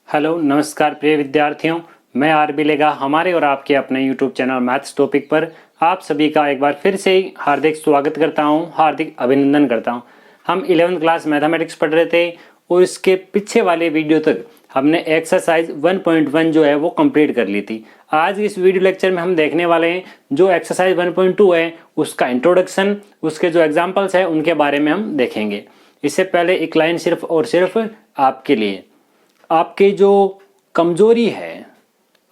Hello नमस्कार प्रिय विद्यार्थियों, मैं आर.बी. लेगा हमारे और आपके अपने यूट्यूब चैनल मैथ्स टॉपिक पर आप सभी का एक बार फिर से हार्दिक स्वागत करता हूं, हार्दिक अभिनंदन करता हूं। हम 11वीं क्लास मैथमेटिक्स पढ़ रहे थे और इसके पीछे वाले वीडियो तक हमने एक्सरसाइज 1.1 जो है वो कंप्लीट कर ली थी। आज इस वीडियो लेक्चर में हम देखने वाले हैं जो एक्सरसाइज 1.2 है उसका इंट्रोडक्शन, उसके जो एग्जाम्पल्स है उनके बारे में हम देखेंगे। इससे पहले एक लाइन सिर्फ और सिर्फ आपके लिए, आपकी जो कमजोरी है,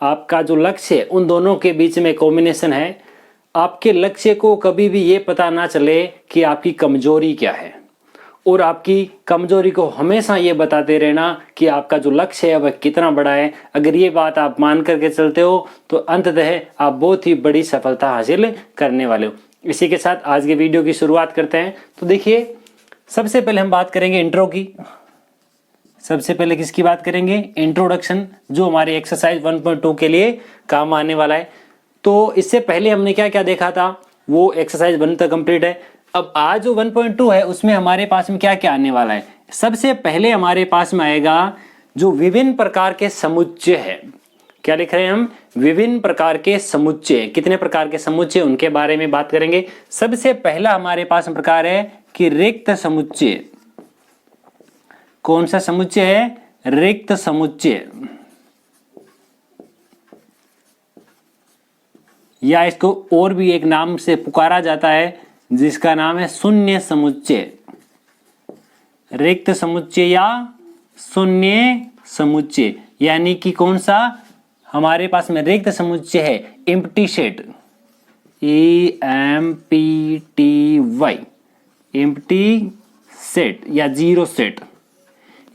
आपका जो लक्ष्य है, उन दोनों के बीच में कॉम्बिनेशन है। आपके लक्ष्य को कभी भी ये पता ना चले कि आपकी कमजोरी क्या है और आपकी कमजोरी को हमेशा ये बताते रहना कि आपका जो लक्ष्य है वह कितना बड़ा है। अगर ये बात आप मान करके चलते हो तो अंततः आप बहुत ही बड़ी सफलता हासिल करने वाले हो। इसी के साथ आज के वीडियो की शुरुआत करते हैं। तो देखिए, सबसे पहले हम बात करेंगे इंट्रो की। सबसे पहले किसकी बात करेंगे? इंट्रोडक्शन, जो हमारे एक्सरसाइज 1.2 के लिए काम आने वाला है। तो इससे पहले हमने क्या क्या देखा था, वो एक्सरसाइज 1 तक कंप्लीट है। अब आज जो 1.2 है उसमें हमारे पास में क्या क्या आने वाला है। सबसे पहले हमारे पास में आएगा जो विभिन्न प्रकार के समुच्चय है। क्या लिख रहे हैं हम? विभिन्न प्रकार के समुच्चय। कितने प्रकार के समुच्चय, उनके बारे में बात करेंगे। सबसे पहला हमारे पास प्रकार है कि रिक्त समुच्चय। कौन सा समुच्चय है? रिक्त समुच्चय, या इसको और भी एक नाम से पुकारा जाता है जिसका नाम है शून्य समुच्चय। रिक्त समुच्चय या शून्य समुच्चय, यानी कि कौन सा हमारे पास में रिक्त समुच्चय है? Empty set, EMPTY, empty set या जीरो सेट,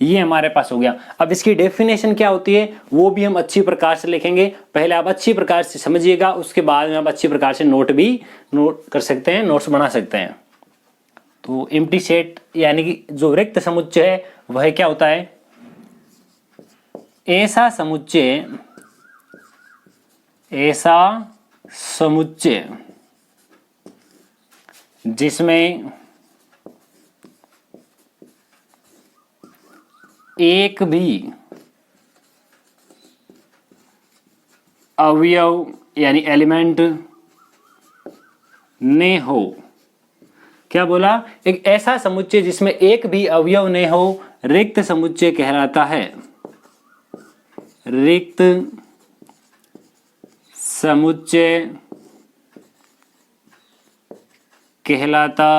ये हमारे पास हो गया। अब इसकी डेफिनेशन क्या होती है वो भी हम अच्छी प्रकार से लिखेंगे। पहले आप अच्छी प्रकार से समझिएगा, उसके बाद में आप अच्छी प्रकार से नोट कर सकते हैं, नोट्स बना सकते हैं। तो एम्प्टी सेट यानी कि जो रिक्त समुच्चय है वह क्या होता है? ऐसा समुच्चय जिसमें एक भी अवयव यानी एलिमेंट ने हो। क्या बोला? एक ऐसा समुच्चय जिसमें एक भी अवयव ने हो रिक्त समुच्चय कहलाता है। रिक्त समुच्चय कहलाता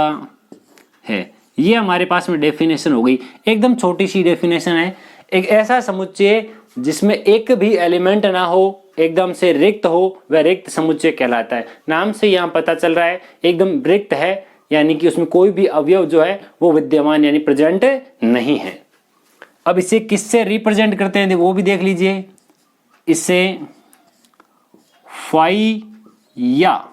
है। ये हमारे पास में डेफिनेशन हो गई। एकदम छोटी सी डेफिनेशन है। एक ऐसा समुच्चय जिसमें एक भी एलिमेंट ना हो, एकदम से रिक्त हो, वह रिक्त समुच्चय कहलाता है। नाम से यहां पता चल रहा है एकदम रिक्त है, यानी कि उसमें कोई भी अवयव जो है वो विद्यमान यानी प्रेजेंट नहीं है। अब इसे किससे रिप्रेजेंट करते हैं वो भी देख लीजिए। इसे फाई या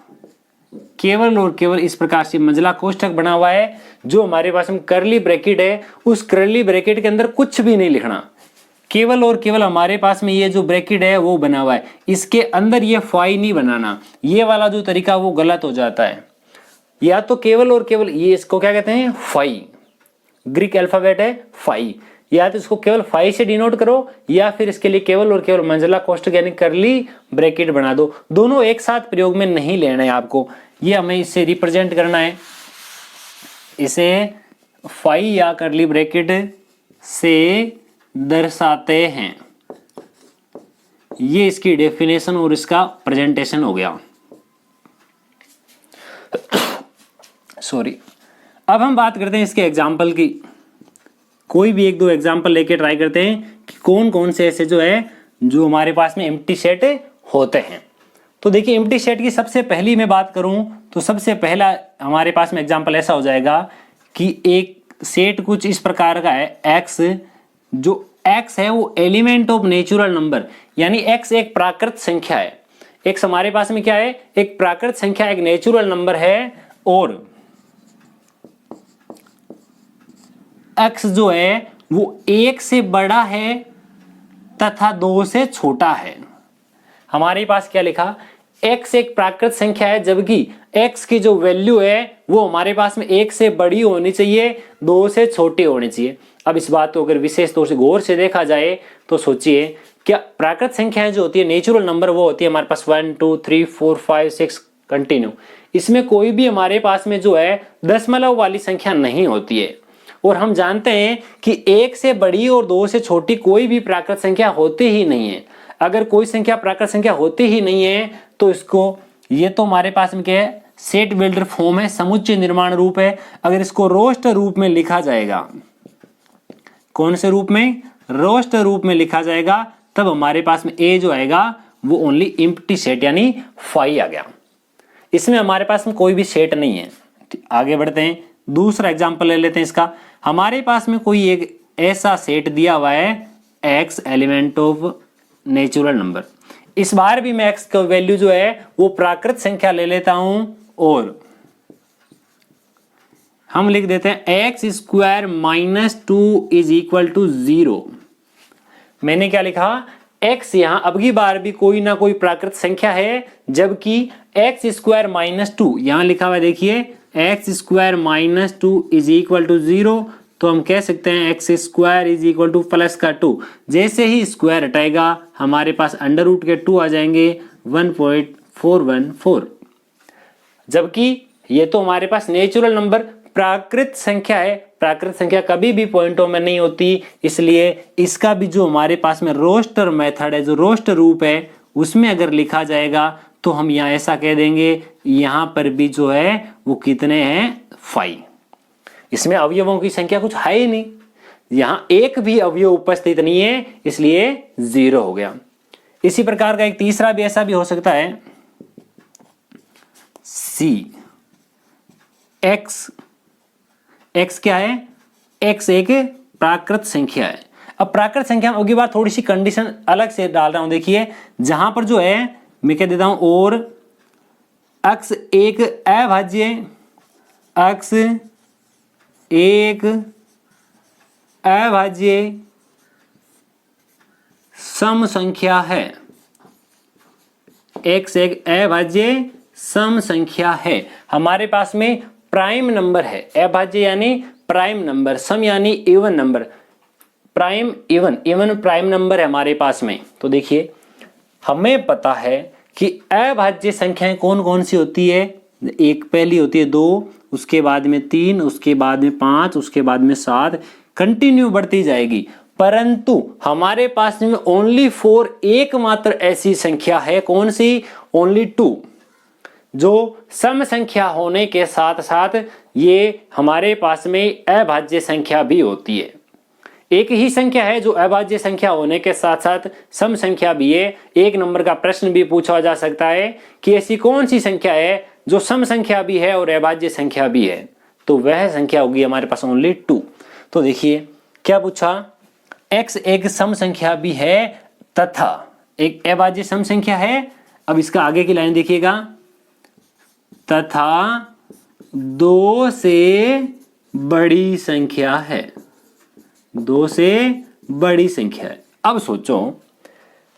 केवल और केवल इस प्रकार से मंझला कोष्ठक बना हुआ है, जो हमारे पास में करली ब्रैकेट है, उस करली ब्रैकेट के अंदर कुछ भी नहीं लिखना। केवल और केवल हमारे पास में ये जो ब्रैकेट है वो बना हुआ है, इसके अंदर ये फाई नहीं बनाना। ये वाला जो तरीका वो गलत हो जाता है। या तो केवल और केवल, ये इसको क्या कहते हैं? फाई, ग्रीक अल्फाबेट है फाई। या तो इसको केवल फाई से डिनोट करो, या फिर इसके लिए केवल और केवल मंझला कोष्ठक यानी करली ब्रैकेट बना दो। दोनों एक साथ प्रयोग में नहीं लेना है आपको, ये हमें इससे रिप्रेजेंट करना है। इसे फाई या करली ब्रैकेट से दर्शाते हैं। ये इसकी डेफिनेशन और इसका प्रेजेंटेशन हो गया। सॉरी। अब हम बात करते हैं इसके एग्जाम्पल की। कोई भी एक दो एग्जाम्पल लेके ट्राई करते हैं कि कौन कौन से ऐसे जो है जो हमारे पास में एम्प्टी सेट होते हैं। तो देखिए, एम्प्टी सेट की सबसे पहली मैं बात करूं तो सबसे पहला हमारे पास में एग्जाम्पल ऐसा हो जाएगा कि एक सेट कुछ इस प्रकार का है x, जो x है वो एलिमेंट ऑफ नेचुरल नंबर, यानी x एक प्राकृत संख्या है। x हमारे पास में क्या है? एक प्राकृत संख्या, एक नेचुरल नंबर है, और x जो है वो 1 से बड़ा है तथा 2 से छोटा है। हमारे पास क्या लिखा? x एक प्राकृत संख्या है, जबकि x की जो वैल्यू है वो हमारे पास में 1 से बड़ी होनी चाहिए, 2 से छोटी होनी चाहिए। अब इस बात को अगर विशेष तौर से गौर से देखा जाए तो सोचिए, क्या प्राकृत संख्याएं जो होती है, नेचुरल नंबर, वो होती है हमारे पास 1 2 3 4 5 6 कंटिन्यू। इसमें कोई भी हमारे पास में जो है दशमलव वाली संख्या नहीं होती है। और हम जानते हैं कि 1 से बड़ी और 2 से छोटी कोई भी प्राकृत संख्या होती ही नहीं है। अगर कोई संख्या प्राकृत संख्या होती ही नहीं है तो इसको, ये तो हमारे पास में क्या है, सेट बिल्डर फॉर्म है, समुच्चय निर्माण रूप है। अगर इसको रोस्टर रूप में लिखा जाएगा, कौन से रूप में, रोस्टर रूप में लिखा जाएगा, तब हमारे पास में ए जो आएगा वो ओनली एम्प्टी सेट यानी फाई आ गया। इसमें हमारे पास में कोई भी सेट नहीं है। आगे बढ़ते हैं, दूसरा एग्जांपल ले लेते हैं इसका। हमारे पास में कोई एक ऐसा सेट दिया हुआ है x element of natural number. इस बार भी मैं x का वैल्यू जो है वो प्राकृत संख्या ले लेता हूं और हम लिख देते हैं x square minus 2 is equal to 0। मैंने क्या लिखा, x यहां अब की बार भी कोई ना कोई प्राकृत संख्या है, जबकि x स्क्वायर माइनस 2 यहां लिखा हुआ है, देखिए x square minus 2 is equal to 0। तो हम कह सकते हैं X square is equal to plus का 2। जैसे ही स्क्वायर हटाएगा हमारे पास अंडर रूट के 2 आ जाएंगे 1.414। जबकि ये तो हमारे पास नेचुरल नंबर प्राकृत संख्या है, प्राकृत संख्या कभी भी पॉइंटों में नहीं होती, इसलिए इसका भी जो हमारे पास में रोस्टर मेथड है, जो रोस्टर रूप है, उसमें अगर लिखा जाएगा तो हम यहाँ ऐसा कह देंगे, यहाँ पर भी जो है वो कितने हैं, 5। इसमें अवयवों की संख्या कुछ है ही नहीं, यहाँ एक भी अवयव उपस्थित नहीं है, इसलिए 0 हो गया। इसी प्रकार का एक तीसरा भी ऐसा भी हो सकता है, C x क्या है, x एक प्राकृत संख्या है। अब प्राकृत संख्या में अगली बार थोड़ी सी कंडीशन अलग से डाल रहा हूं, देखिए जहां पर जो है मैं कह देता हूं और x एक अभाज्य, x एक अभाज्य सम संख्या है, x एक अभाज्य सम संख्या है। हमारे पास में प्राइम नंबर है, अभाज्य यानी प्राइम नंबर, सम यानी even number, prime even prime number है हमारे पास में। तो देखिए हमें पता है कि अभाज्य संख्याएं कौन कौन सी होती है, एक पहली होती है 2, उसके बाद में 3, उसके बाद में 5, उसके बाद में 7, कंटिन्यू बढ़ती जाएगी। परंतु हमारे पास में ओनली 4 एकमात्र ऐसी संख्या है, कौन सी, ओनली 2, जो सम संख्या होने के साथ साथ ये हमारे पास में अभाज्य संख्या भी होती है। एक ही संख्या है जो अभाज्य संख्या होने के साथ साथ सम संख्या भी है। एक नंबर का प्रश्न भी पूछा जा सकता है कि ऐसी कौन सी संख्या है जो सम संख्या भी है और अभाज्य संख्या भी है, तो वह संख्या होगी हमारे पास ओनली 2। तो देखिए क्या पूछा, x एक सम संख्या भी है तथा एक अभाज्य सम संख्या है। अब इसका आगे की लाइन देखिएगा, तथा 2 से बड़ी संख्या है, 2 से बड़ी संख्या है। अब सोचो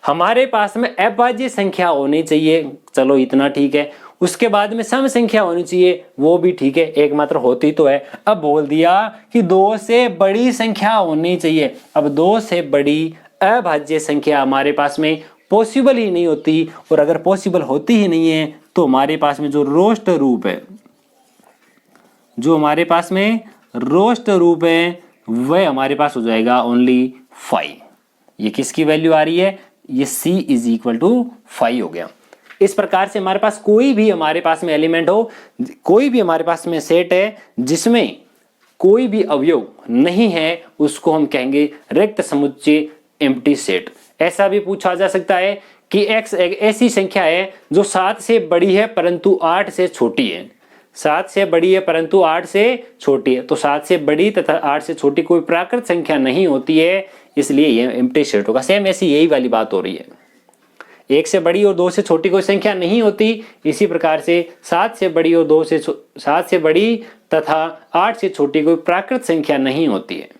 हमारे पास में अभाज्य संख्या होनी चाहिए, चलो इतना ठीक है, उसके बाद में सम संख्या होनी चाहिए, वो भी ठीक है, एकमात्र होती तो है। अब बोल दिया कि 2 से बड़ी संख्या होनी चाहिए। अब 2 से बड़ी अभाज्य संख्या हमारे पास में पॉसिबल ही नहीं होती, और अगर पॉसिबल होती ही नहीं है तो हमारे पास में जो रोस्ट रूप है, जो हमारे पास में रोस्ट रूप है, वह हमारे पास हो जाएगा ओनली 5। ये किसकी वैल्यू आ रही है, ये c इज इक्वल टू 5 हो गया। इस प्रकार से हमारे पास कोई भी हमारे पास में एलिमेंट हो, कोई भी हमारे पास में सेट है जिसमें कोई भी अवयव नहीं है, उसको हम कहेंगे रिक्त समुच्चय, एम्प्टी सेट। ऐसा भी पूछा जा सकता है कि x एक ऐसी संख्या है जो 7 से बड़ी है परंतु 8 से छोटी है, 7 से बड़ी है परंतु 8 से छोटी है। तो 7 से बड़ी तथा 8 से छोटी कोई प्राकृत संख्या नहीं होती है, इसलिए ये एम्प्टी सेट होगा। सेम ऐसी यही वाली बात हो रही है, 1 से बड़ी और 2 से छोटी कोई संख्या नहीं होती, इसी प्रकार से 7 से बड़ी और 7 से बड़ी तथा 8 से छोटी कोई प्राकृत संख्या नहीं होती है।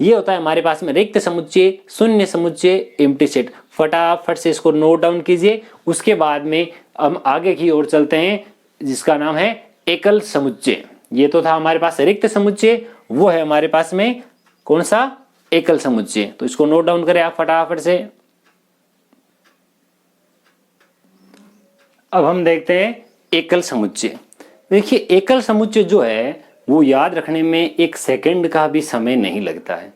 ये होता है हमारे पास में रिक्त समुच्चय, शून्य समुच्चय, एम्प्टी सेट। फटाफट से इसको नोट डाउन कीजिए, उसके बाद में हम आगे की ओर चलते हैं जिसका नाम है एकल समुच्चय। ये तो था हमारे पास रिक्त समुच्चय, वो है हमारे पास में कौन सा? एकल समुच्चय। तो इसको नोट डाउन करें आप फटाफट से। अब हम देखते हैं एकल समुच्चय। देखिए एकल समुच्चय जो है वो याद रखने में एक सेकंड का भी समय नहीं लगता है।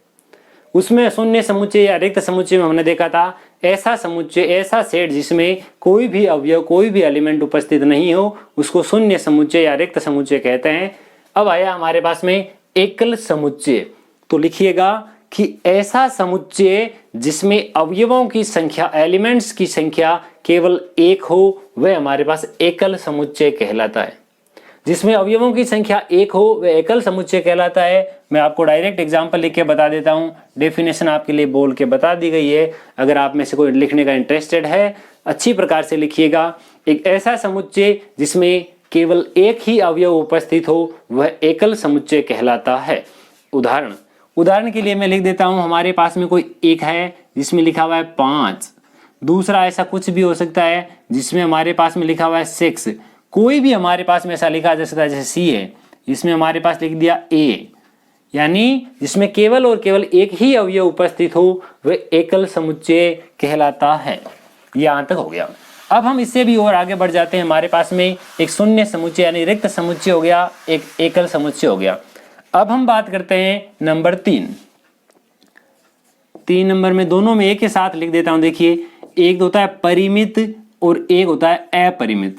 उसमें शून्य समुच्चय या रिक्त समुच्चय में हमने देखा था ऐसा समुच्चय, ऐसा सेट जिसमें कोई भी अवयव, कोई भी एलिमेंट उपस्थित नहीं हो, उसको शून्य समुच्चय या रिक्त समुच्चय कहते हैं। अब आया हमारे पास में एकल समुच्चय। तो लिखिएगा कि ऐसा समुच्चय जिसमें अवयवों की संख्या, एलिमेंट्स की संख्या केवल एक हो, वह हमारे पास एकल समुच्चय कहलाता है। जिसमें अवयवों की संख्या एक हो वह एकल समुच्चय कहलाता है। मैं आपको डायरेक्ट एग्जांपल लिख के बता देता हूं, डेफिनेशन आपके लिए बोल के बता दी गई है। अगर आप में से कोई लिखने का इंटरेस्टेड है अच्छी प्रकार से लिखिएगा। एक ऐसा समुच्चय जिसमें केवल एक ही अवयव उपस्थित हो वह एकल समुच्चय कहलाता है। उदाहरण के लिए मैं लिख देता हूं, हमारे पास में कोई एक है जिसमें लिखा हुआ है 5। दूसरा ऐसा कुछ भी हो सकता है जिसमें हमारे पास में लिखा हुआ है 6। कोई भी हमारे पास में ऐसा लिखा जा सकता है, जैसे सी है, इसमें हमारे पास लिख दिया ए, यानी जिसमें केवल और केवल एक ही अवयव उपस्थित हो वह एकल समुच्चय कहलाता है। यहां तक हो गया। अब हम इससे भी और आगे बढ़ जाते हैं। हमारे पास में एक शून्य समुच्चय यानी रिक्त समुच्चय हो गया, एक एकल समुच्चय हो गया। अब हम बात करते हैं नंबर 3 नंबर में, दोनों में एक के साथ लिख देता हूं। देखिए एक होता है परिमित और एक होता है अपरिमित।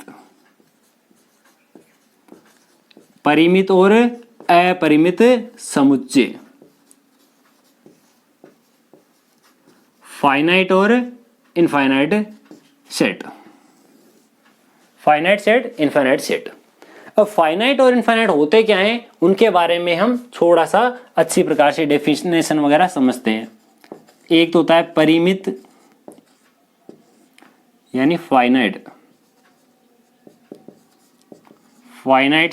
परिमित और अपरिमित समुच्चय, फाइनाइट और infinite set. Finite set, infinite set. अब फाइनाइट और इनफाइनाइट होते क्या हैं उनके बारे में हम थोड़ा सा अच्छी प्रकार से डेफिनेशन वगैरह समझते हैं। एक तो होता है परिमित यानी फाइनाइट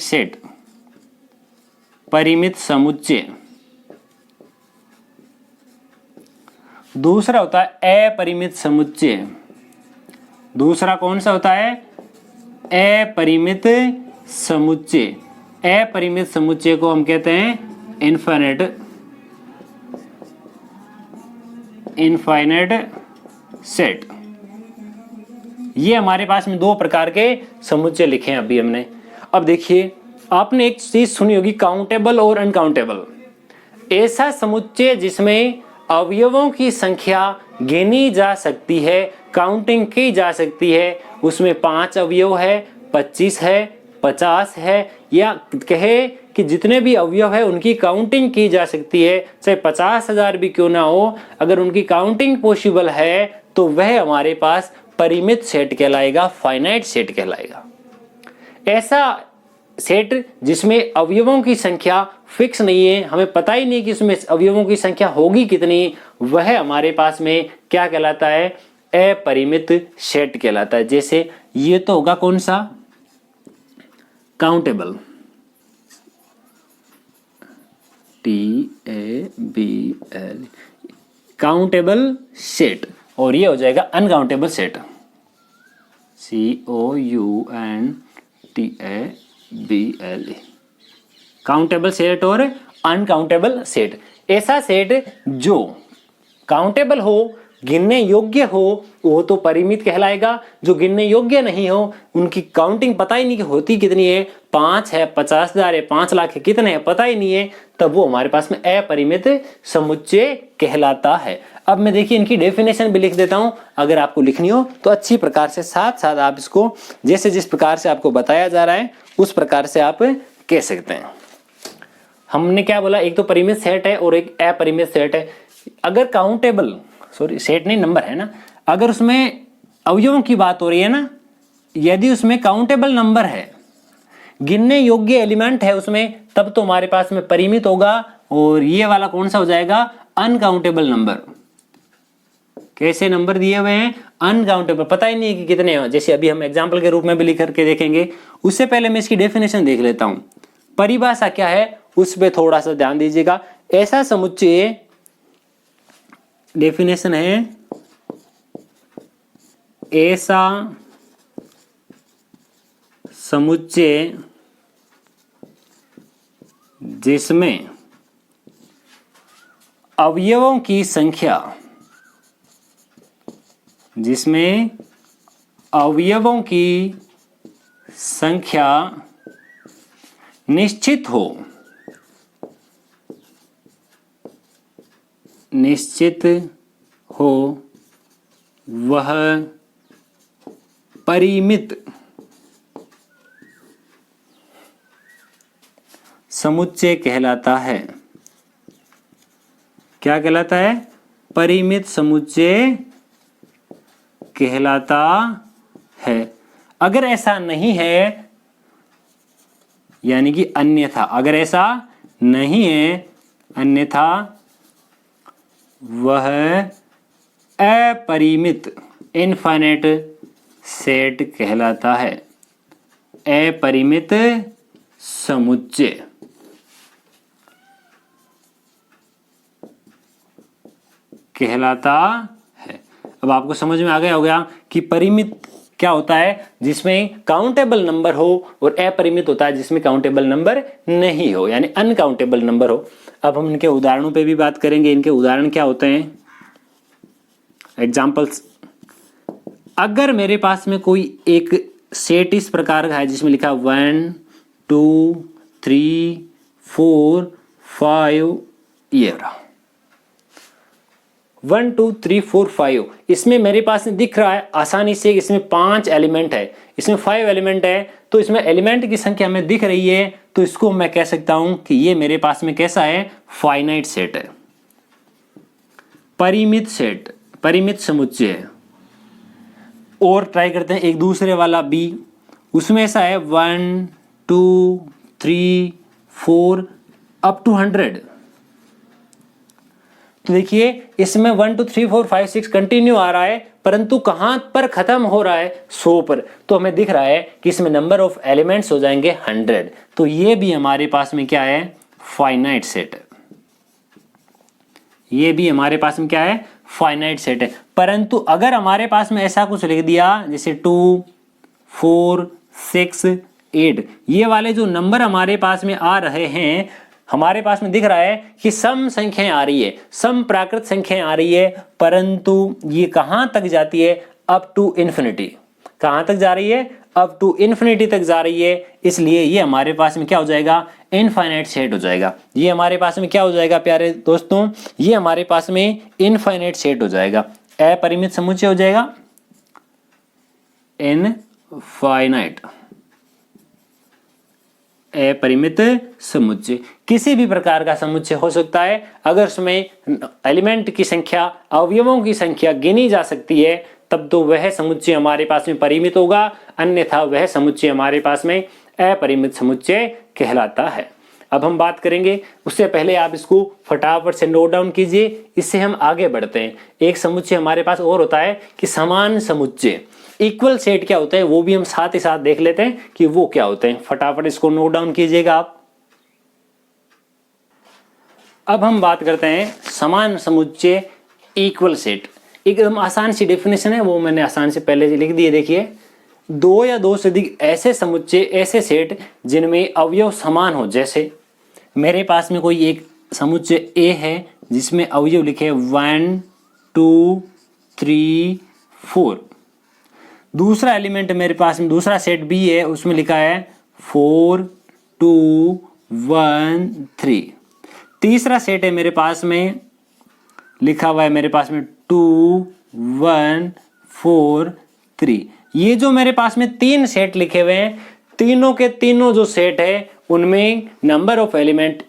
सेट, परिमित समुच्चय। दूसरा होता है अपरिमित समुच्चय। दूसरा कौन सा होता है? अपरिमित समुच्चय। अपरिमित समुच्चय को हम कहते हैं इनफाइनाइट सेट। ये हमारे पास में दो प्रकार के समुच्चय लिखे हैं अभी हमने। अब देखिए आपने एक चीज सुनी होगी, काउंटेबल और अनकाउंटेबल। ऐसा समुच्चय जिसमें अवयवों की संख्या गिनी जा सकती है, काउंटिंग की जा सकती है। उसमें 5 अवयव है, 25 है, 50 है, या कहे कि जितने भी अवयव है उनकी काउंटिंग की जा सकती है, चाहे 50,000 भी क्यों ना हो। अगर उनकी काउंटिंग पॉसिबल है तो वह हमारे पास परिमित सेट कहलाएगा, फाइनाइट सेट कहलाएगा। ऐसा सेट जिसमें अवयवों की संख्या फिक्स नहीं है, हमें पता ही नहीं कि इसमें अवयवों की संख्या होगी कितनी, वह हमारे पास में क्या कहलाता है? अपरिमित सेट कहलाता है। जैसे ये तो होगा कौन सा? Countable, TABL, countable set. और ये हो जाएगा uncountable set, COUNTABLE। Countable set और अनकाउंटेबल सेट। ऐसा सेट जो काउंटेबल हो, गिनने योग्य हो, वो तो परिमित कहलाएगा। जो गिनने योग्य नहीं हो, उनकी काउंटिंग पता ही नहीं कि होती कितनी है, 5 है, 50,000 है, 5 लाख है, कितने हैं पता ही नहीं है, तब वो हमारे पास में अपरिमित समुच्चय कहलाता है। अब मैं देखिए इनकी डेफिनेशन भी लिख देता हूं, अगर आपको लिखनी हो तो अच्छी प्रकार से साथ साथ आप इसको जैसे जिस प्रकार से आपको बताया जा रहा है उस प्रकार से आप कह सकते हैं। हमने क्या बोला? एक तो परिमित सेट है और एक अपरिमित सेट है। अगर काउंटेबल, सॉरी सेट नहीं नंबर है ना, अगर उसमें अवयवों की बात हो रही है ना, यदि उसमें काउंटेबल नंबर है, गिनने योग्य एलिमेंट है उसमें, तब तो हमारे पास में परिमित होगा। और ये वाला कौन सा हो जाएगा? Uncountable number. कैसे नंबर दिए हुए हैं? अनकाउंटेबल, पता ही नहीं है कि कितने हैं। जैसे अभी हम एग्जाम्पल के रूप में भी लिख करके देखेंगे। उससे पहले मैं इसकी डेफिनेशन देख लेता हूं, परिभाषा क्या है उस पर थोड़ा सा ध्यान दीजिएगा। ऐसा समुच्चय, डेफिनेशन है ऐसा समुच्चय जिसमें अवयवों की संख्या, जिसमें अवयवों की संख्या निश्चित हो वह परिमित समुच्चय कहलाता है। क्या कहलाता है? परिमित समुच्चय कहलाता है। अगर ऐसा नहीं है, यानी कि अन्यथा, अगर ऐसा नहीं है, अन्यथा वह अपरिमित इनफाइनाइट सेट कहलाता है। अपरिमित समुच्चय। कहलाता है। अब आपको समझ में आ गया होगा कि परिमित क्या होता है, जिसमें काउंटेबल नंबर हो, और अपरिमित होता है जिसमें काउंटेबल नंबर नहीं हो, यानी अनकाउंटेबल नंबर हो। अब हम इनके उदाहरणों पे भी बात करेंगे। इनके उदाहरण क्या होते हैं, एग्जाम्पल्स। अगर मेरे पास में कोई एक सेट इस प्रकार का है जिसमें लिखा 1 2 3 4 5, ये रहा 1 2 3 4 5। इसमें मेरे पास दिख रहा है आसानी से, इसमें 5 एलिमेंट है, इसमें 5 एलिमेंट है, तो इसमें एलिमेंट की संख्या हमें दिख रही है, तो इसको मैं कह सकता हूं कि ये मेरे पास में कैसा है, फाइनाइट सेट है, परिमित सेट, परिमित समुच्चय है। और ट्राई करते हैं एक दूसरे वाला बी, उसमें ऐसा है 1 2 3 4 अप टू 100। तो देखिए इसमें 1 2 3 4 5 6 कंटिन्यू आ रहा है, परंतु कहां पर खत्म हो रहा है, 100 पर। तो हमें दिख रहा है कि इसमें नंबर ऑफ एलिमेंट्स हो जाएंगे 100। तो ये भी हमारे पास में क्या है, फाइनाइट सेट है। ये भी हमारे पास में क्या है, फाइनाइट सेट है। परंतु अगर हमारे पास में ऐसा कुछ लिख दिया जैसे 2 4 6 8, ये वाले जो नंबर हमारे पास में आ रहे हैं, हमारे पास में दिख रहा है कि सम संख्याएं आ रही है, सम प्राकृत संख्याएं आ रही है, परंतु ये कहां तक जाती है, अप टू इन्फिनिटी। कहां तक जा रही है, अप टू इन्फिनिटी तक जा रही है। इसलिए ये हमारे पास में क्या हो जाएगा, इनफाइनाइट सेट हो जाएगा। ये हमारे पास में क्या हो जाएगा प्यारे दोस्तों, ये हमारे पास में इनफाइनाइट सेट हो जाएगा, अपरिमित समुच्चय हो जाएगा, इनफाइनाइट अपरिमित समुच्चय। किसी भी प्रकार का समुच्चय हो सकता है, अगर उसमें एलिमेंट की संख्या, अवयवों की संख्या गिनी जा सकती है, तब तो वह समुच्चय हमारे पास में परिमित होगा, अन्यथा वह समुच्चय हमारे पास में अपरिमित समुच्चय कहलाता है। अब हम बात करेंगे, उससे पहले आप इसको फटाफट से नोट डाउन कीजिए, इससे हम आगे बढ़ते हैं। एक समुच्चय हमारे पास और होता है कि समान समुच्चय, इक्वल सेट क्या होता है, वो भी हम साथ ही साथ देख लेते हैं कि वो क्या होते हैं। फटाफट इसको नोट डाउन कीजिएगा आप। अब हम बात करते हैं समान समुच्चय, इक्वल सेट। एकदम आसान सी डेफिनेशन है, वो मैंने आसान से पहले लिख दी है। देखिए, दो या दो से अधिक ऐसे समुच्चय, ऐसे सेट जिनमें अवयव समान हो। जैसे मेरे पास में कोई एक समुच्चय ए है जिसमें अवयव लिखे 1 2 3 4। दूसरा एलिमेंट मेरे पास में, दूसरा सेट बी है, उसमें लिखा है 4 2 1 3। तीसरा सेट है मेरे पास में, लिखा हुआ है मेरे पास में 2 1 4 3। ये जो मेरे पास में तीन सेट लिखे हुए हैं, तीनों के तीनों जो सेट है उनमें नंबर ऑफ एलिमेंट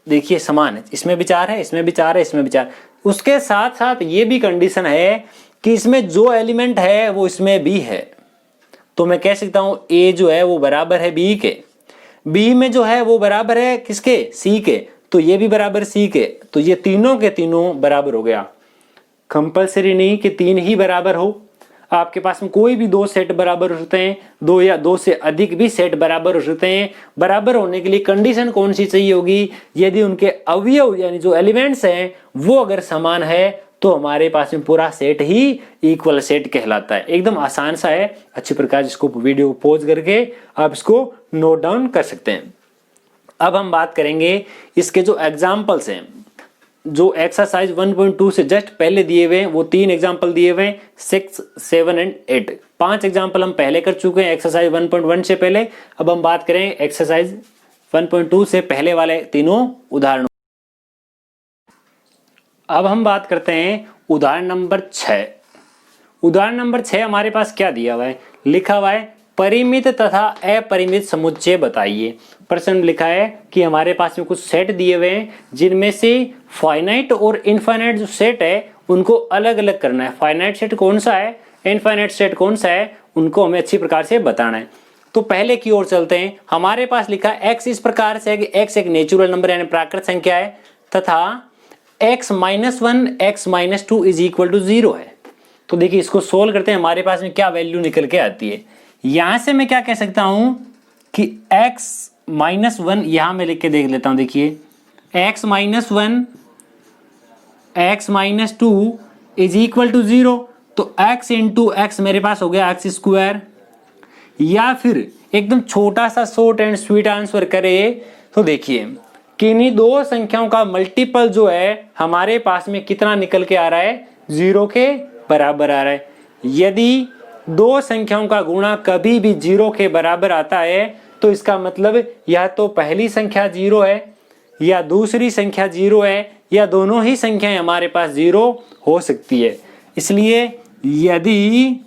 देखिए समान है। इसमें भी 4 है, इसमें भी 4 है, इसमें भी 4। उसके साथ साथ ये भी कंडीशन है कि इसमें जो एलिमेंट है वो इसमें भी है। तो मैं कह सकता हूं ए जो है वो बराबर है बी के, बी में जो है वो बराबर है किसके, सी के, तो ये भी बराबर सी के। तो ये तीनों के तीनों बराबर हो गया। कंपलसरी नहीं कि तीन ही बराबर हो, आपके पास में कोई भी दो सेट बराबर हो सकते हैं, दो या दो से अधिक भी सेट बराबर हो सकते हैं। बराबर होने के लिए कंडीशन कौन सी चाहिए होगी, यदि उनके अवयव यानी जो एलिमेंट्स हैं वो अगर समान है तो हमारे पास में पूरा सेट ही इक्वल सेट कहलाता है। एकदम आसान सा है, अच्छी प्रकार इसको वीडियो को पॉज करके आप इसको नोट डाउन कर सकते हैं। अब हम बात करेंगे इसके जो एग्जाम्पल्स हैं, जो एक्सरसाइज 1.2 से जस्ट पहले दिए हुए हैं वो 3 एग्जाम्पल दिए हुए हैं, 6, 7 एंड 8। 5 एग्जाम्पल हम पहले कर चुके हैं एक्सरसाइज 1.1 से पहले। अब हम बात करें एक्सरसाइज 1.2 से पहले वाले तीनों उदाहरणों। अब हम बात करते हैं उदाहरण नंबर 6। उदाहरण नंबर 6 हमारे पास क्या दिया हुआ है, लिखा हुआ है परिमित तथा अपरिमित समुच्चय बताइए। प्रश्न लिखा है कि हमारे पास में कुछ सेट दिए हुए हैं जिनमें से फाइनाइट और इनफाइनाइट जो सेट है उनको अलग अलग करना है। फाइनाइट सेट कौन सा है, इनफाइनाइट सेट कौन सा है, उनको हमें अच्छी प्रकार से बताना है। तो पहले की ओर चलते हैं। हमारे पास लिखा है x इस प्रकार से है कि x एक नेचुरल नंबर यानी प्राकृत संख्या है तथा x-1 x-2 is equal to 0 है। तो देखिए इसको सोल्व करते हैं, हमारे पास में क्या वैल्यू निकल के आती है। यहां से मैं क्या कह सकता हूं कि x-1 यहां मैं लिख के देख लेता हूं। देखिए x-1 x-2 is equal to 0, तो x इंटू एक्स मेरे पास हो गया x स्क्वायर। या फिर एकदम छोटा सा शॉर्ट एंड स्वीट आंसर करें तो देखिए कि इन्हीं दो संख्याओं का मल्टीपल जो है हमारे पास में कितना निकल के आ रहा है, 0 के बराबर आ रहा है। यदि दो संख्याओं का गुणा कभी भी 0 के बराबर आता है तो इसका मतलब या तो पहली संख्या 0 है या दूसरी संख्या 0 है या दोनों ही संख्याएं हमारे पास 0 हो सकती है। इसलिए यदि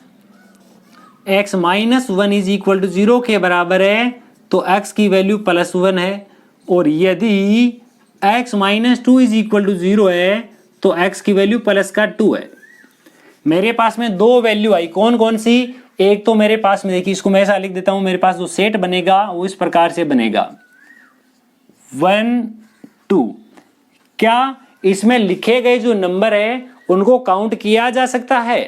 x-1 इज इक्वल टू 0 के बराबर है तो x की वैल्यू +1 है, और यदि x-2 इज इक्वल टू 0 है तो x की वैल्यू +2 है। मेरे पास में दो वैल्यू आई, कौन कौन सी, एक तो मेरे पास में देखिए इसको मैं ऐसा लिख देता हूं, मेरे पास जो सेट बनेगा वो इस प्रकार से बनेगा 1 2। क्या इसमें लिखे गए जो नंबर है उनको काउंट किया जा सकता है?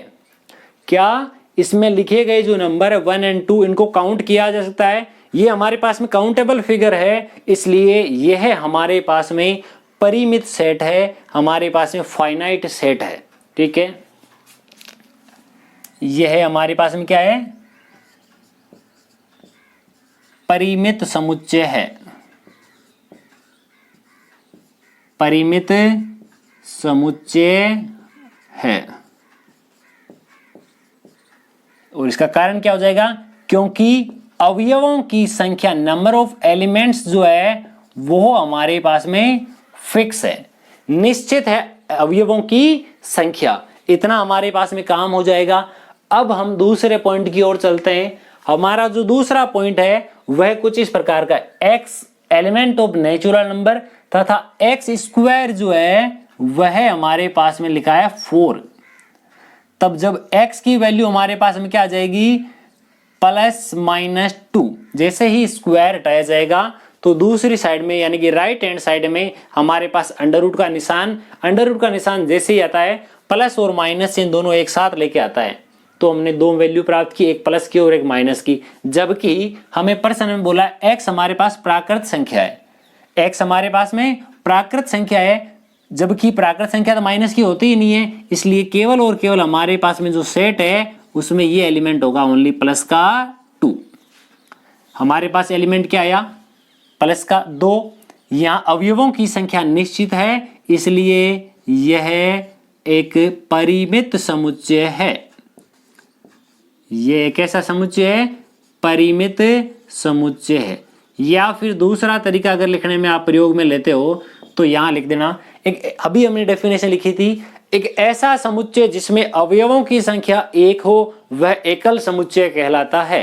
क्या इसमें लिखे गए जो नंबर है 1 एंड 2 इनको काउंट किया जा सकता है? ये हमारे पास में काउंटेबल फिगर है, इसलिए यह हमारे पास में परिमित सेट है, हमारे पास में फाइनाइट सेट है। ठीक है, यह हमारे पास में क्या है, परिमित समुच्चय है। परिमित समुच्चय है। और इसका कारण क्या हो जाएगा, क्योंकि अवयवों की संख्या नंबर ऑफ एलिमेंट्स जो है वो हमारे पास में फिक्स है, निश्चित है अवयवों की संख्या, इतना हमारे पास में काम हो जाएगा। अब हम दूसरे पॉइंट की ओर चलते हैं। हमारा जो दूसरा पॉइंट है वह कुछ इस प्रकार का, x element of natural number तथा x स्क्वायर जो है वह हमारे पास में लिखा है 4। तब जब x की वैल्यू हमारे पास में क्या आ जाएगी, +-2। जैसे ही स्क्वायर हटाया जाएगा तो दूसरी साइड में यानी कि राइट हैंड साइड में हमारे पास अंडर रूट का निशान, अंडर रूट का निशान जैसे ही आता है प्लस और माइनस इन दोनों एक साथ लेके आता है। तो हमने दो वैल्यू प्राप्त की, एक प्लस की और एक माइनस की। जबकि हमें प्रश्न में बोला x हमारे पास प्राकृत संख्या है, x हमारे पास में प्राकृत संख्या है, जबकि प्राकृत संख्या तो माइनस की होती ही नहीं है। इसलिए केवल और केवल हमारे पास में जो सेट है उसमें ये एलिमेंट होगा ओनली +2। हमारे पास एलिमेंट क्या आया, +2। यहाँ अवयवों की संख्या निश्चित है, इसलिए यह एक परिमित समुच्चय है। यह एक ऐसा समुच्चय है, परिमित समुच्चय है। या फिर दूसरा तरीका अगर लिखने में आप प्रयोग में लेते हो तो यहां लिख देना, एक अभी हमने डेफिनेशन लिखी थी, एक ऐसा समुच्चय जिसमें अवयवों की संख्या 1 हो वह एकल समुच्चय कहलाता है।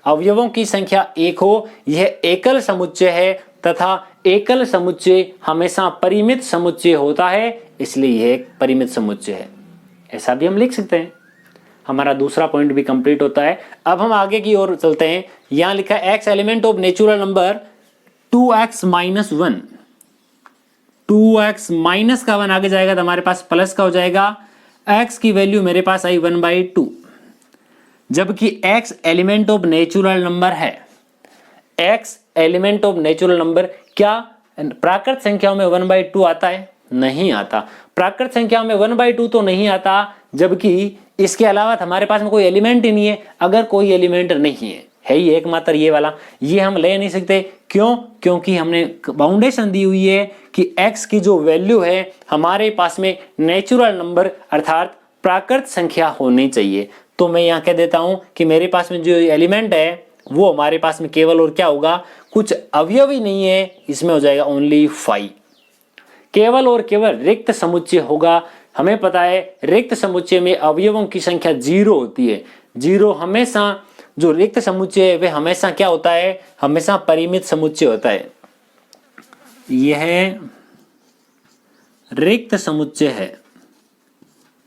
अवयवों की संख्या 1 हो यह एकल समुच्चय है तथा एकल समुच्चय हमेशा परिमित समुच्चय होता है, इसलिए यह एक परिमित समुच्चय है। ऐसा भी हम लिख सकते हैं। हमारा दूसरा पॉइंट भी कंप्लीट होता है। अब हम आगे की ओर चलते हैं। यहां लिखा है x element of natural number 2x-1। 2x minus का 1 आगे जाएगा तो हमारे पास प्लस का हो जाएगा। x की वैल्यू मेरे पास आई 1/2, जबकि x element of natural number है। x element of natural number, क्या प्राकृत संख्याओं में 1/2 आता है? नहीं आता। प्राकृत संख्याओं में 1/2 तो नहीं आता, जबकि इसके अलावा हमारे पास में कोई एलिमेंट ही नहीं है। अगर कोई एलिमेंट नहीं है है ही एकमात्र ये वाला, ये हम ले नहीं सकते। क्यों? क्योंकि हमने बाउंडेशन दी हुई है कि x की जो वैल्यू है हमारे पास में नेचुरल नंबर अर्थात प्राकृत संख्या होनी चाहिए। तो मैं यहाँ कह देता हूं कि मेरे पास में जो एलिमेंट है वो हमारे पास में केवल और क्या होगा, कुछ अवयव ही नहीं है, इसमें हो जाएगा ओनली 5। केवल और केवल रिक्त समुच्चय होगा। हमें पता है रिक्त समुच्चय में अवयवों की संख्या 0 होती है। 0 हमेशा, जो रिक्त समुच्चय है वह हमेशा क्या होता है, हमेशा परिमित समुच्चय होता है। यह रिक्त समुच्चय है।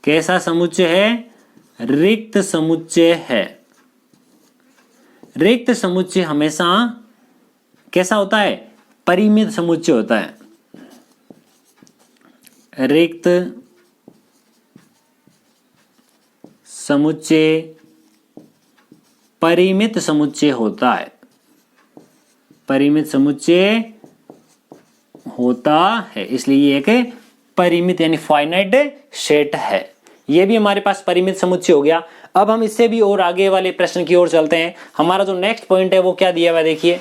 कैसा समुच्चय है? रिक्त समुच्चय है। रिक्त समुच्चय हमेशा कैसा होता है? परिमित समुच्चय होता है। रिक्त समुच्चय परिमित समुच्चय होता है। परिमित समुच्चय होता है, इसलिए ये एक परिमित यानी फाइनाइट सेट है। ये भी हमारे पास परिमित समुच्चय हो गया। अब हम इससे भी और आगे वाले प्रश्न की ओर चलते हैं। हमारा जो नेक्स्ट पॉइंट है वो क्या दिया हुआ है, देखिए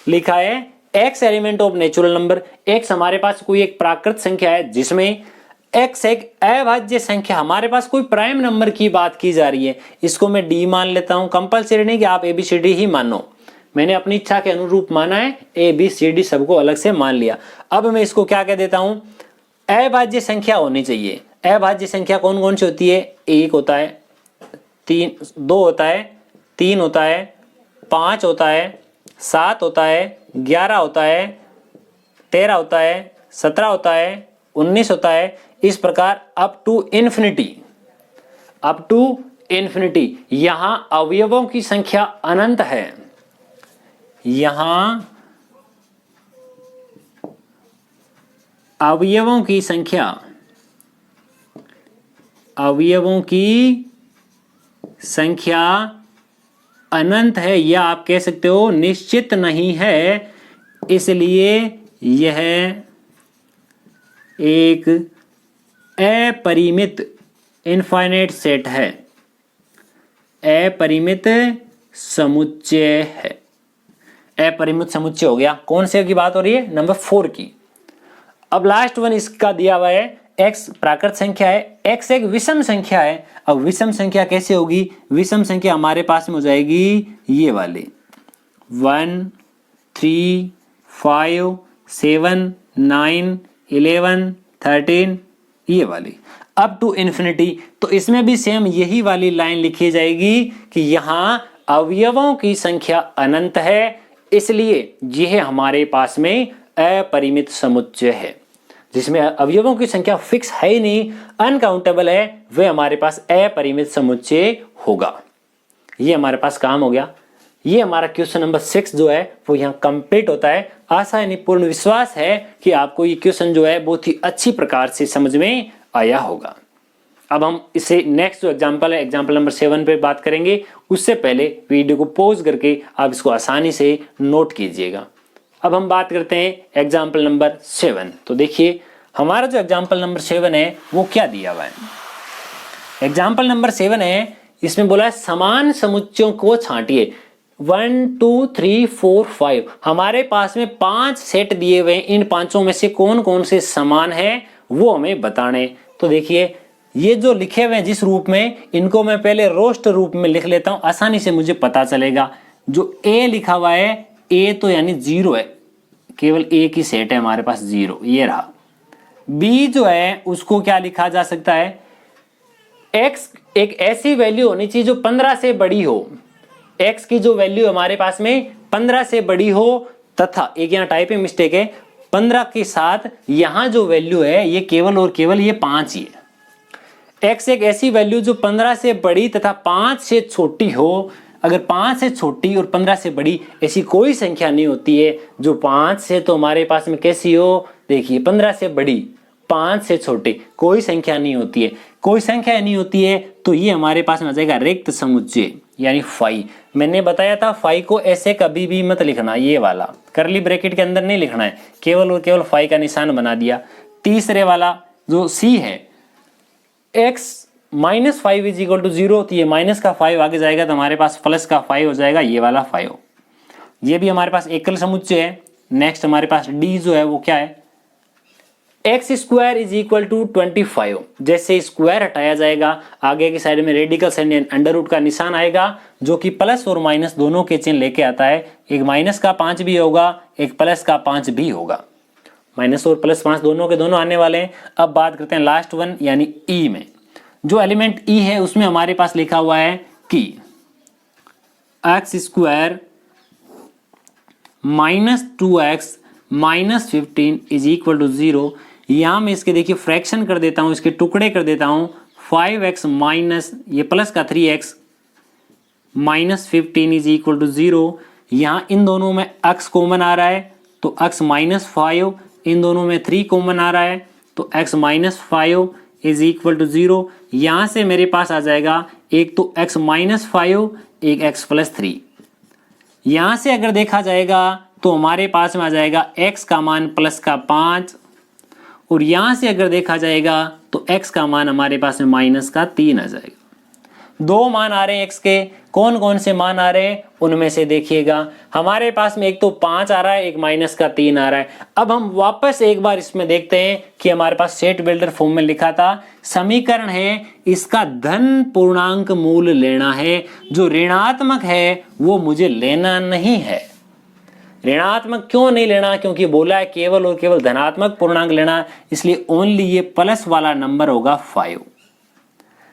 लिखा है x element of natural number. x हमारे पास कोई एक प्राकृत संख्या है जिसमें x एक अभाज्य संख्या, हमारे पास कोई प्राइम नंबर की बात की जा रही है। इसको मैं d मान लेता हूं। कंपलसरी नहीं कि आप ABCD ही मानो, मैंने अपनी इच्छा के अनुरूप माना है। ABCD सबको अलग से मान लिया। अब मैं इसको क्या कह देता हूं, अभाज्य संख्या होनी चाहिए। अभाज्य संख्या कौन कौन सी होती है? 1 होता है, 2 होता है, 3 होता है, 5 होता है, 7 होता है, 11 होता है, 13 होता है, 17 होता है, 19 होता है। इस प्रकार up to infinity. Up to infinity. यहां अवयवों की संख्या अनंत है। यहां अवयवों की संख्या, अवयवों की संख्या अनंत है, या आप कह सकते हो निश्चित नहीं है। इसलिए यह एक अपरिमित इनफाइनाइट सेट है, अपरिमित समुच्चय है। अपरिमित समुच्चय हो गया। कौन से की बात हो रही है? नंबर 4 की। अब लास्ट वन इसका दिया हुआ है, x प्राकृत संख्या है, x एक विषम संख्या है। अब विषम संख्या कैसे होगी? विषम संख्या हमारे पास में हो जाएगी ये वाली 1, 3, 5, 7, 9, 11, 13, ये वाली अप टू इन्फिनिटी। तो इसमें भी सेम यही वाली लाइन लिखी जाएगी कि यहां अवयवों की संख्या अनंत है, इसलिए यह हमारे पास में अपरिमित समुच्चय है। जिसमें अवयवों की संख्या फिक्स है ही नहीं, अनकाउंटेबल है, वह हमारे पास अपरिमित समुच्चय होगा। ये हमारे पास काम हो गया। ये हमारा क्वेश्चन नंबर 6 जो है वो यहाँ कंप्लीट होता है। आशा यानी पूर्ण विश्वास है कि आपको ये क्वेश्चन जो है बहुत ही अच्छी प्रकार से समझ में आया होगा। अब हम इसे नेक्स्ट जो एग्जाम्पल है, एग्जाम्पल नंबर 7 पे बात करेंगे। उससे पहले वीडियो को पॉज करके आप इसको आसानी से नोट कीजिएगा। अब हम बात करते हैं एग्जाम्पल नंबर 7। तो देखिए हमारा जो एग्जाम्पल नंबर 7 है वो क्या दिया हुआ है। एग्जाम्पल नंबर 7 है, इसमें बोला है समान समुच्चयों को छांटिए। 1, 2, 3, 4, 5 हमारे पास में 5 सेट दिए हुए हैं। इन पांचों में से कौन कौन से समान है वो हमें बताने। तो देखिए ये जो लिखे हुए हैं जिस रूप में, इनको मैं पहले रोस्ट रूप में लिख लेता हूं, आसानी से मुझे पता चलेगा। जो ए लिखा हुआ है, ए तो यानी 0 है, केवल एक ही सेट है हमारे पास 0, ये रहा। बी जो है उसको क्या लिखा जा सकता है, एक्स एक ऐसी वैल्यू होनी चाहिए जो 15 से बड़ी हो। एक्स की जो वैल्यू हमारे पास में 15 से बड़ी हो, तथा एक यहाँ टाइपिंग मिस्टेक है, 15 के साथ यहां जो वैल्यू है ये केवल और केवल ये 5 ही है। एक्स एक ऐसी वैल्यू जो 15 से बड़ी तथा 5 से छोटी हो। अगर 5 से छोटी और 15 से बड़ी ऐसी कोई संख्या नहीं होती है। जो 5 से तो हमारे पास में कैसी हो, देखिए 15 से बड़ी 5 से छोटी कोई संख्या नहीं होती है। कोई संख्या नहीं होती है तो ये हमारे पास में आ जाएगा रिक्त समुच्चय यानी फाई। मैंने बताया था फाई को ऐसे कभी भी मत लिखना, ये वाला करली ब्रैकेट के अंदर नहीं लिखना है, केवल और केवल फाई का निशान बना दिया। तीसरे वाला जो सी है, एक्स -5 इज इक्वल टू 0, तो ये माइनस का 5 आगे जाएगा तो हमारे पास प्लस का 5 हो जाएगा, ये वाला 5। ये भी हमारे पास एकल समुच्चय है। नेक्स्ट हमारे पास डी जो है वो क्या है, X square is equal to 25। जैसे स्क्वायर हटाया जाएगा आगे की साइड में रेडिकल साइन अंडर रूट का निशान आएगा जो कि प्लस और माइनस दोनों के चिन्ह लेके आता है। एक माइनस का 5 भी होगा, एक प्लस का 5 भी होगा। माइनस और प्लस 5 दोनों के दोनों आने वाले हैं। अब बात करते हैं लास्ट वन यानी ई में। जो एलिमेंट ई है उसमें हमारे पास लिखा हुआ है कि X square -2x -15 is equal to 0। यहां मैं इसके देखिए फ्रैक्शन कर देता हूं, इसके टुकड़े कर देता हूं। 5x माइनस ये प्लस का 3x -15 इज इक्वल टू 0। यहां इन दोनों में x कॉमन आ रहा है तो x -5, इन दोनों में 3 कॉमन आ रहा है तो x -5 इज इक्वल टू 0। यहां से मेरे पास आ जाएगा एक तो x -5, एक x +3। यहां से अगर देखा जाएगा तो हमारे पास में आ जाएगा x का मान प्लस का 5, और यहां से अगर देखा जाएगा तो x का मान हमारे पास में माइनस का 3 आ जाएगा। दो मान आ रहे हैं x के, कौन कौन से मान आ रहे हैं उनमें से देखिएगा हमारे पास में एक तो 5 आ रहा है, एक माइनस का 3 आ रहा है। अब हम वापस एक बार इसमें देखते हैं कि हमारे पास सेट बिल्डर फॉर्म में लिखा था समीकरण है, इसका धन पूर्णांक मूल लेना है, जो ऋणात्मक है वो मुझे लेना नहीं है। ऋणात्मक क्यों नहीं लेना, क्योंकि बोला है केवल और केवल धनात्मक पूर्णांक लेना, इसलिए ओनली ये प्लस वाला नंबर होगा 5।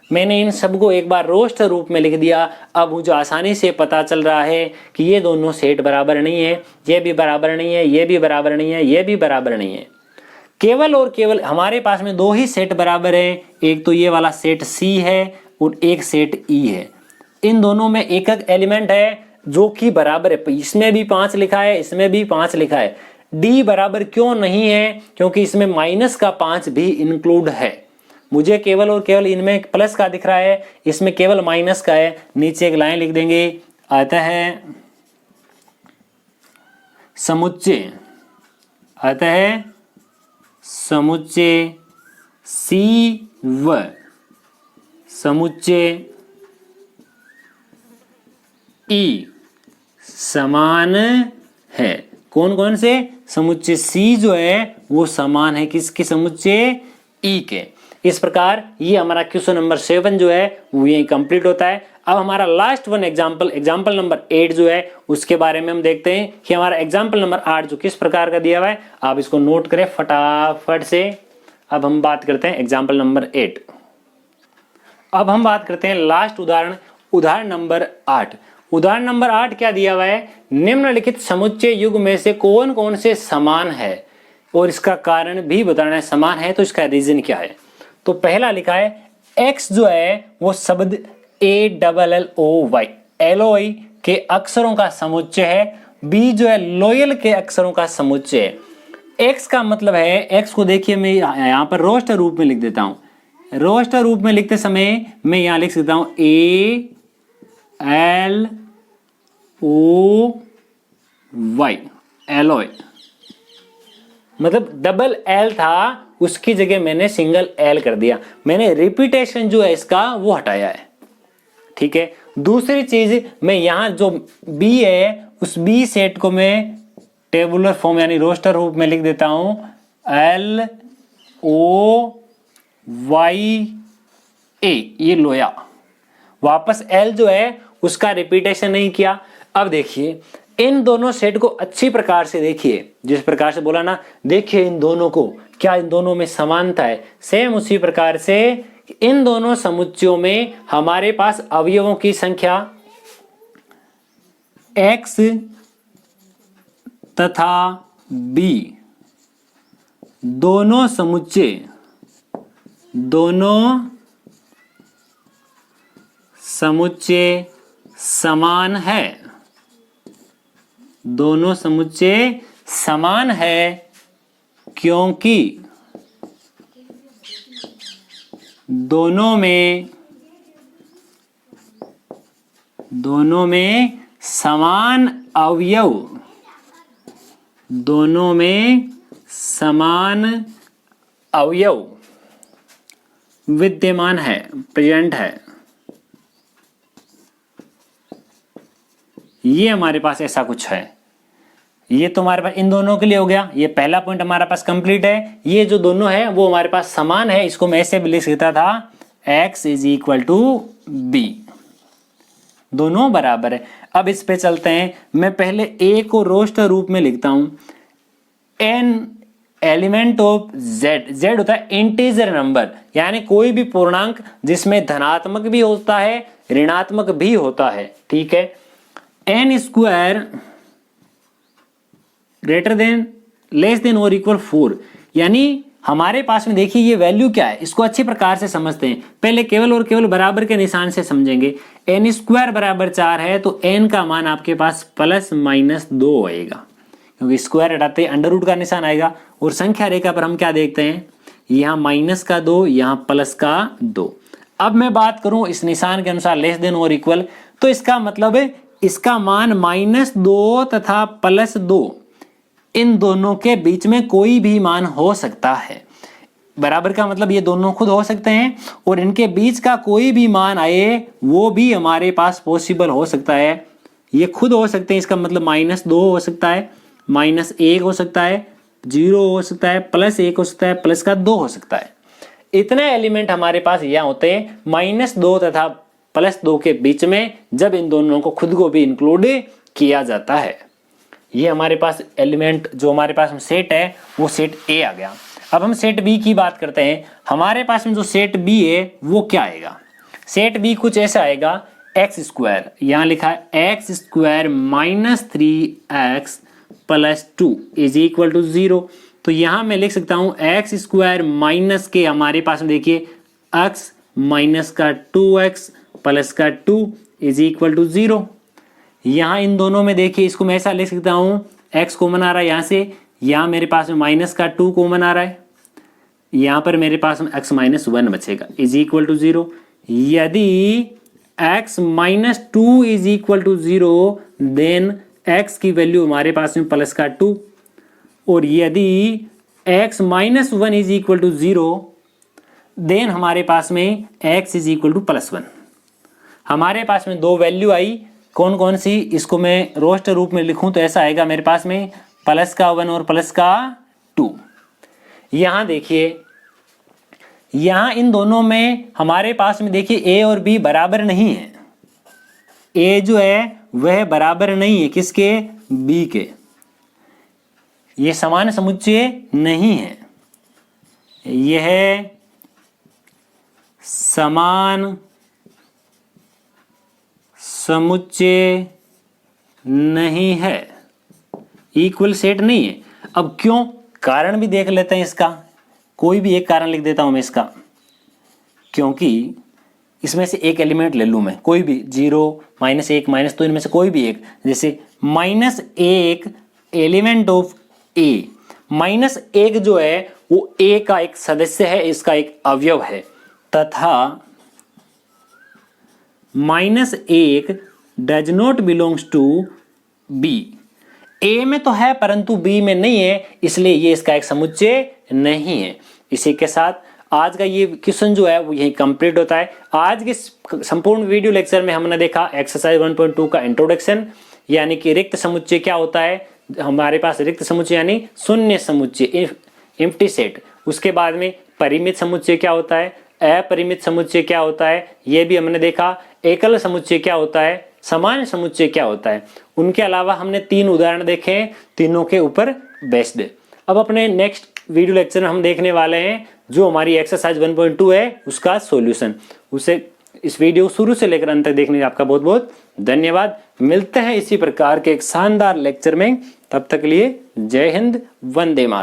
मैंने इन सबको एक बार रोस्ट रूप में लिख दिया। अब मुझे आसानी से पता चल रहा है कि ये दोनों सेट बराबर नहीं है, ये भी बराबर नहीं है, ये भी बराबर नहीं है, ये भी बराबर नहीं है। केवल और केवल हमारे पास में दो ही सेट बराबर है, एक तो ये वाला सेट सी है और एक सेट ई है। इन दोनों में एक एक एलिमेंट है जो कि बराबर है, इसमें भी 5 लिखा है, इसमें भी 5 लिखा है। डी बराबर क्यों नहीं है, क्योंकि इसमें माइनस का 5 भी इंक्लूड है। मुझे केवल और केवल इनमें प्लस का दिख रहा है, इसमें केवल माइनस का है। नीचे एक लाइन लिख देंगे, आता है समुच्चय, आता है समुच्चय सी व समुच्चय ई समान है। कौन कौन से, समुच्चय सी जो है वो समान है किसके, समुच्चय ई के। इस प्रकार ये हमारा क्वेश्चन नंबर 7 जो है वो यही कंप्लीट होता है। अब हमारा लास्ट वन एग्जाम्पल नंबर 8 जो है उसके बारे में हम देखते हैं कि हमारा एग्जाम्पल नंबर 8 जो किस प्रकार का दिया हुआ है, आप इसको नोट करें फटाफट से। अब हम बात करते हैं एग्जाम्पल नंबर 8। अब हम बात करते हैं लास्ट उदाहरण नंबर 8। उदाहरण नंबर 8 क्या दिया हुआ है, निम्नलिखित समुच्चय युग में से कौन कौन से समान है, और इसका कारण भी बताना है। समान है तो इसका रीजन क्या है। तो पहला लिखा है x जो है वो शब्द ALLOY एलोई के अक्षरों का समुच्चय है। b जो है लोयल के अक्षरों का समुच्चय है। x का मतलब है, x को देखिए मैं यहाँ पर रोस्टर रूप में लिख देता हूँ। रोस्टर रूप में लिखते समय मैं यहाँ लिख सकता हूँ ALOY एलोय, मतलब डबल एल था उसकी जगह मैंने सिंगल एल कर दिया। मैंने रिपीटेशन जो है इसका वो हटाया है, ठीक है। दूसरी चीज मैं यहां जो बी है उस बी सेट को मैं टेबुलर फॉर्म यानी रोस्टर रूप में लिख देता हूं LOYA, ये लोया। वापस एल जो है उसका रिपीटेशन नहीं किया। अब देखिए इन दोनों सेट को अच्छी प्रकार से देखिए, जिस प्रकार से बोला ना, देखिए इन दोनों को, क्या इन दोनों में समानता है। सेम उसी प्रकार से इन दोनों समुच्चयों में हमारे पास अवयवों की संख्या x तथा b दोनों समुच्चय समान है। दोनों समुच्चय समान है क्योंकि दोनों में समान अवयव, विद्यमान है, प्रेजेंट है, ये हमारे पास ऐसा कुछ है। ये तो हमारे पास इन दोनों के लिए हो गया, ये पहला पॉइंट हमारे पास कंप्लीट है। ये जो दोनों है वो हमारे पास समान है, इसको मैं ऐसे भी लिख सकता था x is equal to b, दोनों बराबर है। अब इस पे चलते हैं, मैं पहले a को रोस्टर रूप में लिखता हूं, n element of z, z होता है इंटीजर नंबर, यानी कोई भी पूर्णांक जिसमें धनात्मक भी होता है ऋणात्मक भी होता है, ठीक है। n square greater than less than और इक्वल 4, यानी हमारे पास में देखिए ये वैल्यू क्या है, इसको अच्छी प्रकार से समझते हैं। पहले केवल और केवल बराबर के निशान से समझेंगे। n स्क्वायर बराबर 4 है तो n का मान आपके पास प्लस माइनस 2 आएगा, क्योंकि स्क्वायर हटाते अंडर रूट का निशान आएगा। और संख्या रेखा पर हम क्या देखते हैं, यहाँ माइनस का 2, यहाँ प्लस का 2। अब मैं बात करूं इस निशान के अनुसार लेस देन और इक्वल, तो इसका मतलब है इसका मान -2 तथा +2, इन दोनों के बीच में कोई भी मान हो सकता है। बराबर का मतलब ये दोनों खुद हो सकते हैं, और इनके बीच का कोई भी मान आए वो भी हमारे पास पॉसिबल हो सकता है। ये खुद हो सकते हैं, इसका मतलब -2 हो सकता है, -1 हो सकता है, 0 हो सकता है, +1 हो सकता है, प्लस का 2 हो सकता है। इतने एलिमेंट हमारे पास यहाँ होते हैं -2 तथा +2 के बीच में, जब इन दोनों को खुद को भी इंक्लूड किया जाता है। ये हमारे पास एलिमेंट जो हमारे पास सेट है वो सेट ए आ गया। अब हम सेट बी की बात करते हैं। हमारे पास में जो सेट बी है वो क्या आएगा, सेट बी कुछ ऐसा आएगा, एक्स स्क्वायर, यहाँ लिखा है X square -3x + 2 is equal to 0। तो यहाँ मैं लिख सकता हूँ एक्स स्क्वायर माइनस के, हमारे पास में देखिए x माइनस का 2x प्लस का 2 इज इक्वल टू 0। यहाँ इन दोनों में देखिए, इसको मैं ऐसा लिख सकता हूँ, x कॉमन आ रहा है यहाँ से, यहाँ मेरे पास में माइनस का 2 कॉमन आ रहा है, यहाँ पर मेरे पास में x - 1 बचेगा इज इक्वल टू 0। यदि x - 2 is equal to 0 then x की वैल्यू हमारे पास में प्लस का 2, और यदि x - 1 is equal to 0 then हमारे पास में x इज इक्वल टू +1। हमारे पास में दो वैल्यू आई, कौन कौन सी, इसको मैं रोस्टर रूप में लिखूं तो ऐसा आएगा मेरे पास में प्लस का 1 और प्लस का 2। यहां देखिए, यहां इन दोनों में हमारे पास में देखिए a और b बराबर नहीं है। a जो है वह बराबर नहीं है किसके, b के, ये समान समुच्चय नहीं है, यह समान समुच्चय नहीं है, इक्वल सेट नहीं है। अब क्यों, कारण भी देख लेते हैं इसका, कोई भी एक कारण लिख देता हूं मैं इसका, क्योंकि इसमें से एक एलिमेंट ले लूं मैं, कोई भी 0, -1, -2, इनमें से कोई भी एक, जैसे -1 एलिमेंट ऑफ a, -1 जो है वो a का एक सदस्य है, इसका एक अवयव है, तथा -1 does not belongs to b, a में तो है परंतु b में नहीं है, इसलिए ये इसका एक समुच्चय नहीं है। इसी के साथ आज का ये क्वेश्चन जो है वो यही कंप्लीट होता है। आज के संपूर्ण वीडियो लेक्चर में हमने देखा एक्सरसाइज 1.2 का इंट्रोडक्शन, यानी कि रिक्त समुच्चय क्या होता है, हमारे पास रिक्त समुच्चय यानी शून्य समुच्चय, एम्प्टी सेट। उसके बाद में परिमित समुच्चय क्या होता है, अपरिमित समुच्चय क्या होता है, ये भी हमने देखा। एकल समुच्चय क्या होता है, समान समुच्चय क्या होता है। उनके अलावा हमने 3 उदाहरण देखे, तीनों के ऊपर बेस्ड। अब अपने नेक्स्ट वीडियो लेक्चर में हम देखने वाले हैं जो हमारी एक्सरसाइज 1.2 है उसका सॉल्यूशन। उसे इस वीडियो शुरू से लेकर अंत तक देखने का आपका बहुत बहुत धन्यवाद। मिलते हैं इसी प्रकार के एक शानदार लेक्चर में, तब तक के लिए जय हिंद, वंदे मातरम।